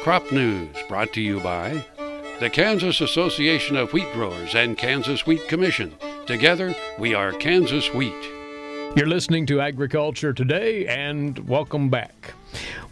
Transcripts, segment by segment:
Crop News brought to you by the Kansas Association of Wheat Growers and Kansas Wheat Commission. Together, we are Kansas Wheat. You're listening to Agriculture Today, and welcome back.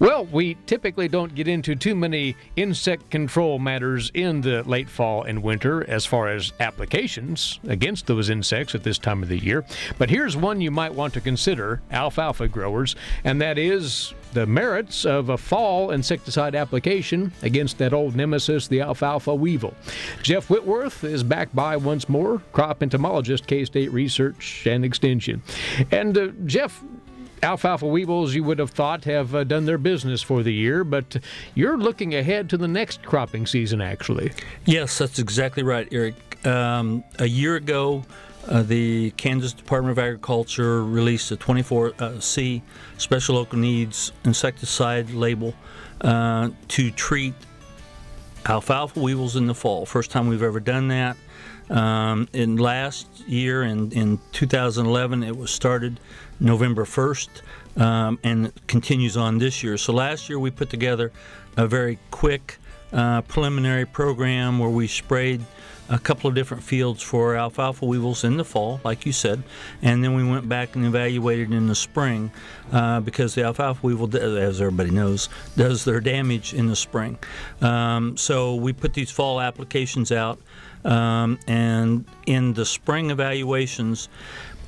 Well, we typically don't get into too many insect control matters in the late fall and winter as far as applications against those insects at this time of the year. But here's one you might want to consider, alfalfa growers, and that is the merits of a fall insecticide application against that old nemesis, the alfalfa weevil. Jeff Whitworth is back by once more, crop entomologist, K-State Research and Extension. And Jeff, alfalfa weevils, you would have thought, have done their business for the year, but you're looking ahead to the next cropping season, actually. Yes, that's exactly right, Eric. A year ago, the Kansas Department of Agriculture released a 24C Special Local Needs insecticide label to treat alfalfa weevils in the fall. First time we've ever done that. In last year, in 2011, it was started November 1st, and it continues on this year. So last year we put together a very quick preliminary program where we sprayed a couple of different fields for alfalfa weevils in the fall, like you said, and then we went back and evaluated in the spring because the alfalfa weevil, as everybody knows, does their damage in the spring. So we put these fall applications out, and in the spring evaluations,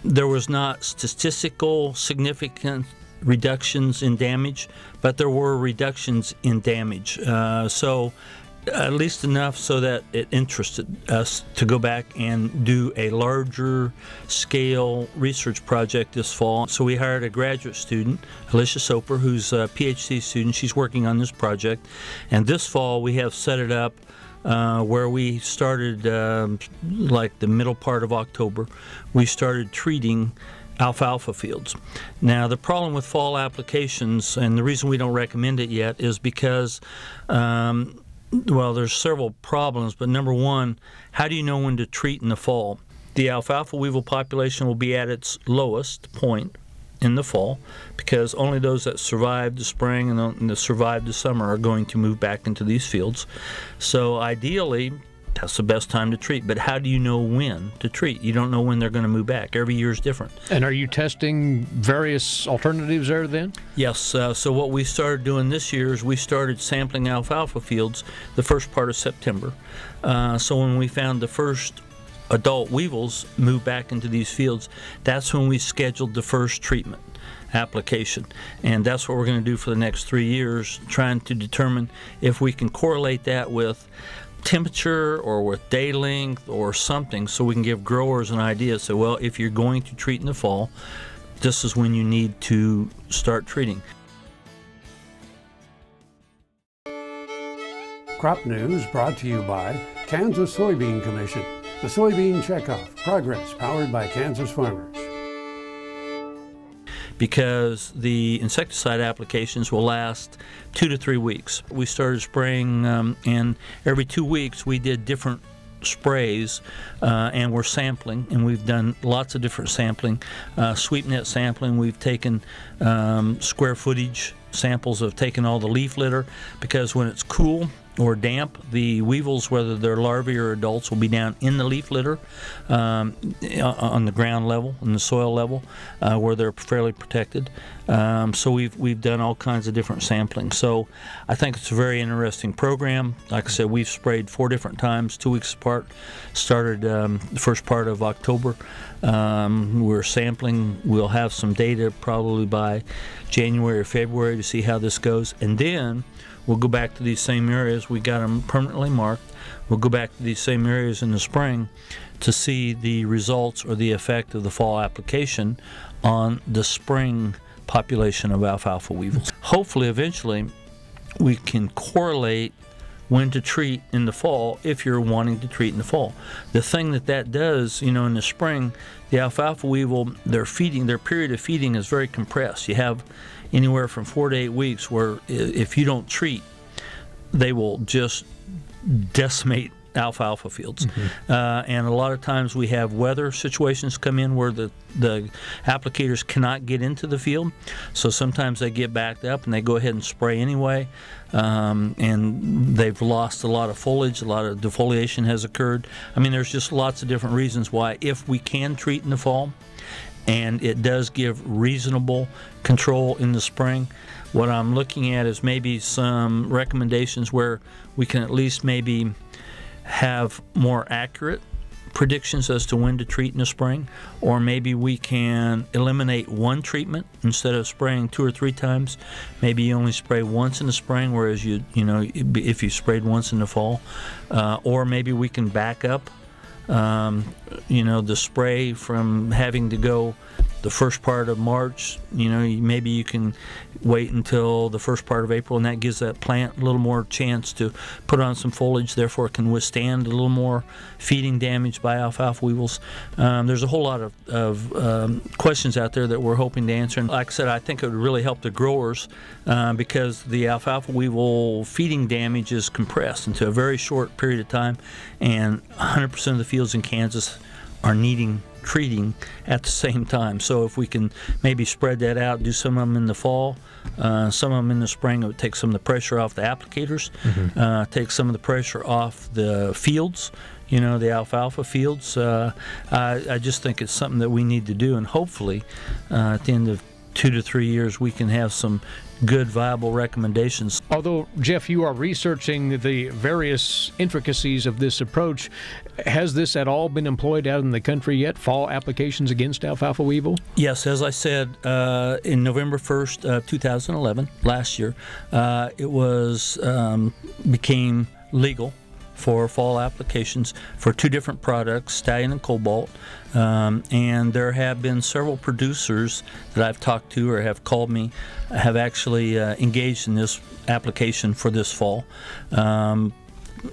there was not statistical significant reductions in damage, but there were reductions in damage. So at least enough so that it interested us to go back and do a larger scale research project this fall. So we hired a graduate student, Alicia Soper, who's a PhD student. She's working on this project. And this fall we have set it up where we started like the middle part of October. We started treating alfalfa fields. Now the problem with fall applications, and the reason we don't recommend it yet, is because well, there's several problems, but number one, how do you know when to treat in the fall? The alfalfa weevil population will be at its lowest point in the fall because only those that survived the spring and that survived the summer are going to move back into these fields. So ideally, that's the best time to treat. But how do you know when to treat? You don't know when they're going to move back. Every year is different. And are you testing various alternatives there then? Yes. So what we started doing this year is we started sampling alfalfa fields the first part of September. So when we found the first adult weevils move back into these fields, that's when we scheduled the first treatment application. And that's what we're going to do for the next 3 years, trying to determine if we can correlate that with temperature or with day length or something, so we can give growers an idea. So, well, if you're going to treat in the fall, this is when you need to start treating. Crop News brought to you by Kansas Soybean Commission. The Soybean Checkoff. Progress powered by Kansas farmers. Because the insecticide applications will last 2 to 3 weeks. We started spraying, and every 2 weeks we did different sprays, and we're sampling, and we've done lots of different sampling. Sweep net sampling, we've taken square footage samples of taking all the leaf litter, because when it's cool or damp, the weevils, whether they're larvae or adults, will be down in the leaf litter on the ground level, in the soil level, where they're fairly protected. So we've done all kinds of different sampling. So I think it's a very interesting program. Like I said, we've sprayed 4 different times, 2 weeks apart. Started the first part of October. We're sampling. We'll have some data probably by January or February to see how this goes. And then we'll go back to these same areas. We got them permanently marked. We'll go back to these same areas in the spring to see the results or the effect of the fall application on the spring population of alfalfa weevils. Hopefully, eventually, we can correlate when to treat in the fall if you're wanting to treat in the fall. The thing that does, you know, in the spring, the alfalfa weevil, their period of feeding is very compressed. You have anywhere from 4 to 8 weeks where if you don't treat, they will just decimate alfalfa fields. And a lot of times we have weather situations come in where the applicators cannot get into the field. So sometimes they get backed up and they go ahead and spray anyway. And they've lost a lot of foliage, a lot of defoliation has occurred. I mean, there's just lots of different reasons why, if we can treat in the fall, and it does give reasonable control in the spring, what I'm looking at is maybe some recommendations where we can at least maybe have more accurate predictions as to when to treat in the spring, or maybe we can eliminate one treatment instead of spraying 2 or 3 times. Maybe you only spray once in the spring, whereas you know, if you sprayed once in the fall, or maybe we can back up you know, the spray from having to go the first part of March. You know, maybe you can wait until the first part of April, and that gives that plant a little more chance to put on some foliage, therefore it can withstand a little more feeding damage by alfalfa weevils. There's a whole lot of questions out there that we're hoping to answer, and like I said, I think it would really help the growers because the alfalfa weevil feeding damage is compressed into a very short period of time, and 100% of the fields in Kansas are needing treating at the same time. So if we can maybe spread that out, do some of them in the fall, some of them in the spring, it would take some of the pressure off the applicators, take some of the pressure off the fields, you know, the alfalfa fields. I just think it's something that we need to do, and hopefully at the end of 2 to 3 years we can have some good, viable recommendations. Although, Jeff, you are researching the various intricacies of this approach, has this at all been employed out in the country yet, fall applications against alfalfa weevil? Yes, as I said, in November 1st, 2011, last year, it was became legal for fall applications for 2 different products, Stallion and Cobalt, and there have been several producers that I've talked to or have called me, have actually engaged in this application for this fall.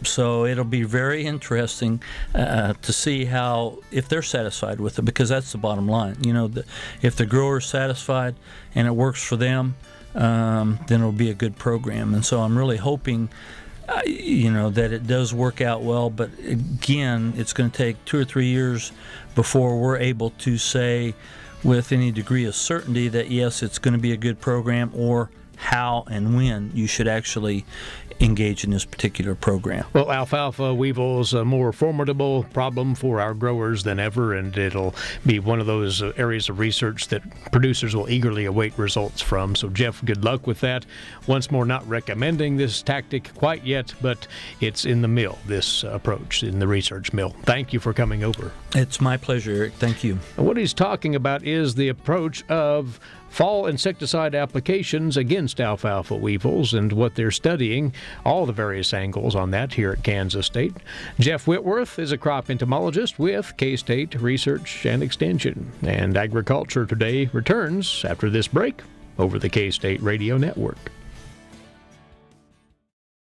So it'll be very interesting to see how, if they're satisfied with it, because that's the bottom line. You know, if the grower's satisfied and it works for them, then it'll be a good program. And so I'm really hoping you know, that it does work out well, but again, it's going to take 2 or 3 years before we're able to say with any degree of certainty that yes, it's going to be a good program, or how and when you should actually engage in this particular program. Well, alfalfa weevil is a more formidable problem for our growers than ever, and it'll be one of those areas of research that producers will eagerly await results from. So, Jeff, good luck with that. Once more, not recommending this tactic quite yet, but it's in the mill, this approach, in the research mill. Thank you for coming over. It's my pleasure, Eric. Thank you. And what he's talking about is the approach of fall insecticide applications against alfalfa weevils and what they're studying, all the various angles on that here at Kansas State. Jeff Whitworth is a crop entomologist with K-State Research and Extension. And Agriculture Today returns after this break over the K-State Radio Network.